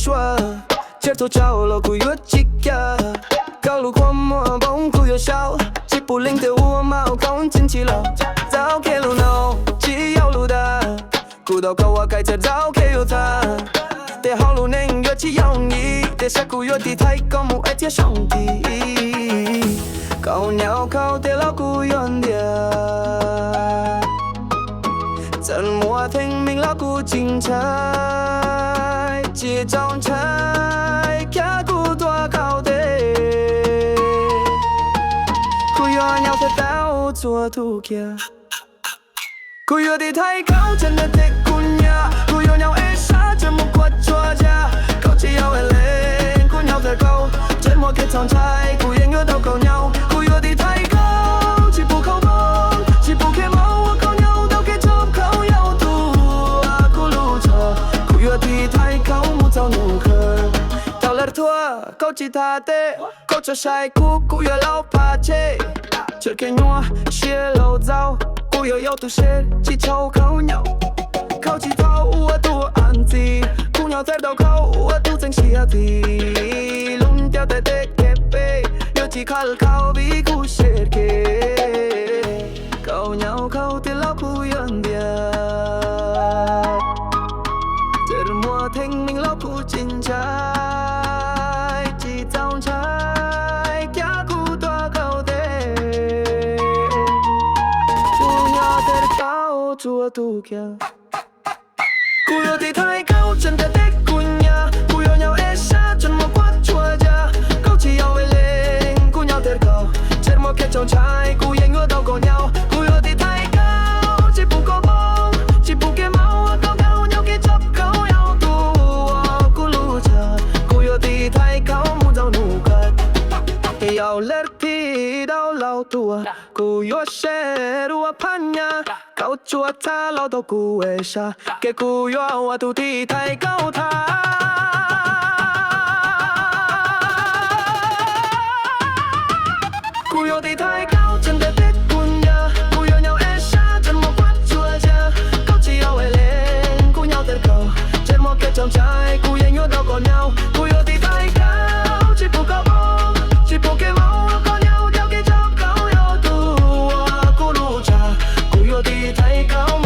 choix. Certo ciao lo cui io chica. Cao lu khoan mua bóng cui io sao. Chỉ bù linh theo ua mau không chính chỉ lo. Giao kê lu nào chỉ yêu lu đa. Cú đầu câu cái chợt giao kê yêu ta. Để họ lu nên io chỉ yêu nhỉ. Để sẽ cú io thì thấy có một ai tiếc sống thì. Câu nhau câu để lo cú io địa. Chân mùa thanh mình lo cú chính trái. Chỉ trong trái kia cú tua cao thế. Cú io nhau thật đau chua thu kia. Cú io thì thấy câu chân đất thích cú nhà. Cú io nhau ế xa chân một quạt chua cha. Câu chỉ yêu lên cú nhau thật câu. Trên một cái trong trái cú yên ngứa đâu cầu nhau. Cú io thì thấy câu chỉ phụ không bông. Chỉ phụ khi máu câu nhau đâu cái chớp câu nhau tu. Cú lù chờ. Cú io thì thấy câu một dòng nụ khờ. Tao lật thua câu chỉ tha tê. Câu cho sai cú io lau pa chê. Chợt cái nhua chia lầu dao. Cú io yêu tu shit chỉ châu câu nhau. Câu chỉ thâu tu ăn gì. Cú nhau theo đầu câu tu danh chia thì. Lung theo tay tê kẹp bê. Yêu chỉ khát câu vì cú shit kê. Câu nhau câu thì lâu cú yên địa. Chờ mùa thanh mình lâu cú chín trái. Chỉ trong trái kia cú toa câu thế. Cú nhau theo câu chua tu kia. Cú yêu thì thấy câu chân thật thích cú nhà. Cú yêu nhau ế xa chân một quát chua cha. Câu chỉ yêu lên cú nhau thật cầu. Trên một cái trong trái cú yên ngứa đâu có nhau. Cú yêu thì thấy câu chỉ phụ có bóng. Chỉ phụ cái máu câu nhau nhau cái chấp câu nhau tu. Cú lù chờ. Cú yêu thì thấy câu muốn dâu nụ cất. Yêu lết thì đau lâu tua. Cú yêu sẽ đua phán nha. Câu chua ta lâu đâu cú ế xa. Cái cú yêu tu thì thấy câu tha. Cú yêu thì thấy câu chân để biết cú nhớ. Cú yêu nhau ế xa chân một quát chua cha. Câu chỉ yêu ế lên cú nhau tên cầu. Trên một cái trong trái cú yên nhớ đâu còn nhau. Cú yêu thì thấy câu chỉ phụ có bóng. Chỉ phụ cái máu có nhau theo cái chấp câu yêu tu. Cú lù cha. Cú yêu thì thấy câu